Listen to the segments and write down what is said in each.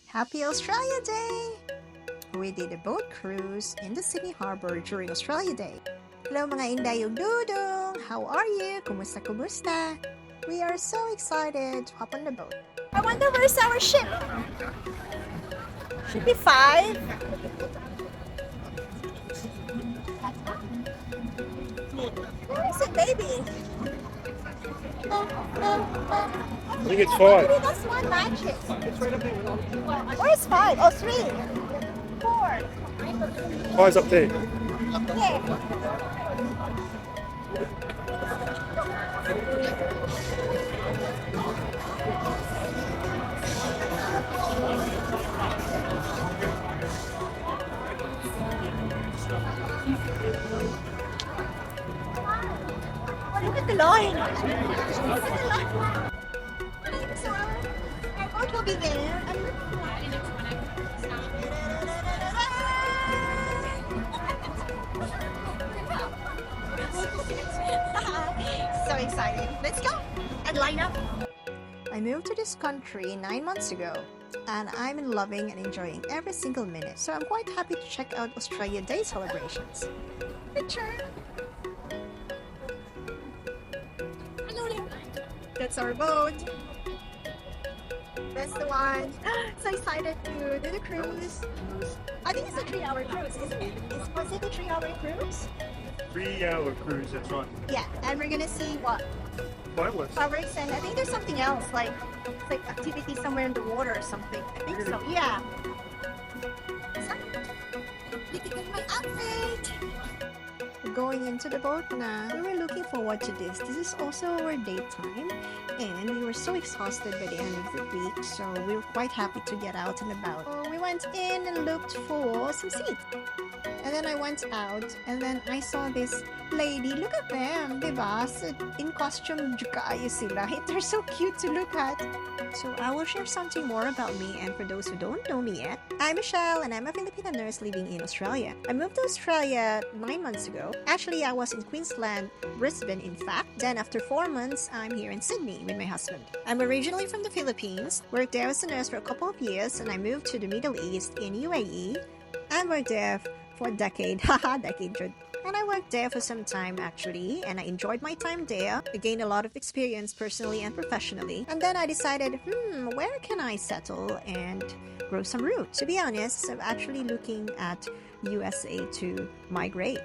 Happy Australia Day! We did a boat cruise in the Sydney Harbour during Australia Day. Hello mga Inday ug Dudong! How are you? Kumusta? We are so excited to hop on the boat. I wonder where's our ship? Should be 5. Where is it, baby? I think it's 5. Maybe that's one matches. Where's 5? Oh, 3. 4. 5's up there. Yeah. Look at the line. So our boat will be there. So exciting. Let's go and line up. I moved to this country 9 months ago, and I'm loving and enjoying every single minute. So I'm quite happy to check out Australia Day celebrations. Picture. That's our boat. That's the one. So excited to do the cruise. I think it's a 3-hour cruise, isn't it? Was it a 3-hour cruise? 3-hour cruise, that's right. Yeah, and we're gonna see what? Fireworks. Fireworks, and I think there's something else, like activity somewhere in the water or something. I think so. Yeah. Look at my outfit. Going into the boat na. We were looking forward to this. This is also our daytime, and we were so exhausted by the end of the week, so we were quite happy to get out and about. So we went in and looked for some seats. And then I went out, and then I saw this lady. Look at them, diba? In costume kayo sila. They're so cute to look at. So I will share something more about me, and for those who don't know me yet, I'm Michelle, and I'm a Filipino nurse living in Australia. I moved to Australia 9 months ago. Actually, I was in Queensland, Brisbane in fact. Then after 4 months, I'm here in Sydney with my husband. I'm originally from the Philippines, worked there as a nurse for a couple of years, and I moved to the Middle East in UAE, and worked there for a decade. Decade. And I worked there for some time actually, and I enjoyed my time there. I gained a lot of experience personally and professionally. And then I decided, where can I settle and grow some roots? To be honest, I'm actually looking at USA to migrate.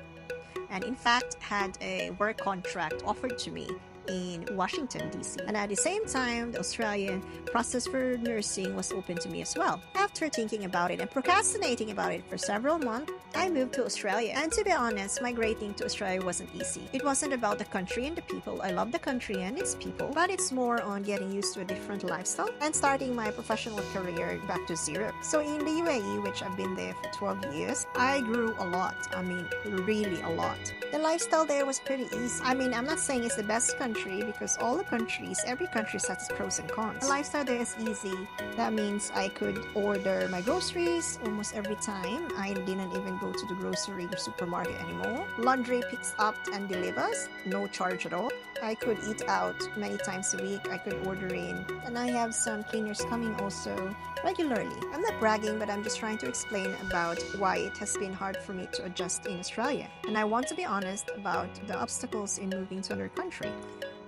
And in fact, had a work contract offered to me in Washington, D.C. And at the same time, the Australian process for nursing was open to me as well. After thinking about it and procrastinating about it for several months, I moved to Australia. And to be honest, migrating to Australia wasn't easy. It wasn't about the country and the people. I love the country and its people, but it's more on getting used to a different lifestyle and starting my professional career back to zero. So in the UAE, which I've been there for 12 years, I grew a lot. I mean, really a lot. The lifestyle there was pretty easy. I mean, I'm not saying it's the best country, because all the countries, every country has its pros and cons. The lifestyle there is easy. That means I could order my groceries almost every time. I didn't even go to the grocery or supermarket anymore. Laundry picks up and delivers, no charge at all. I could eat out many times a week. I could order in, and I have some cleaners coming also regularly. I'm not bragging, but I'm just trying to explain about why it has been hard for me to adjust in Australia. And I want to be honest about the obstacles in moving to another country.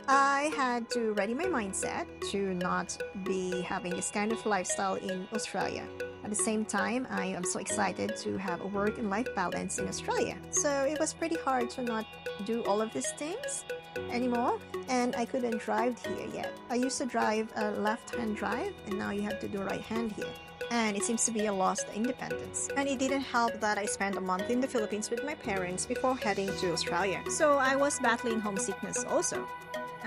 I had to ready my mindset to not be having this kind of lifestyle in Australia. At the same time, I am so excited to have a work and life balance in Australia. So it was pretty hard to not do all of these things anymore, and I couldn't drive here yet. I used to drive a left-hand drive, and now you have to do right hand here. And it seems to be a lost independence. And it didn't help that I spent a month in the Philippines with my parents before heading to Australia. So I was battling homesickness also.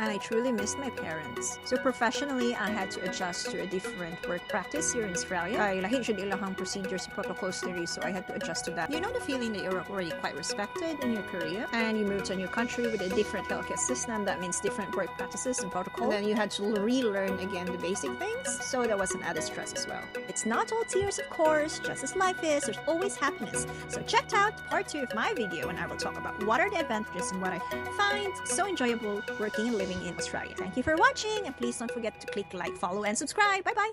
And I truly missed my parents. So professionally, I had to adjust to a different work practice here in Australia. Ay lahi siya ilahang procedures and protocols there, so I had to adjust to that. You know the feeling that you're already quite respected in your career, and you move to a new country with a different healthcare system. That means different work practices and protocols. And then you had to relearn again the basic things. So there was an added stress as well. It's not all tears, of course. Just as life is, there's always happiness. So check out part 2 of my video, and I will talk about what are the advantages and what I find so enjoyable working and living in Australia. Thank you for watching, and please don't forget to click like, follow, and subscribe. Bye bye.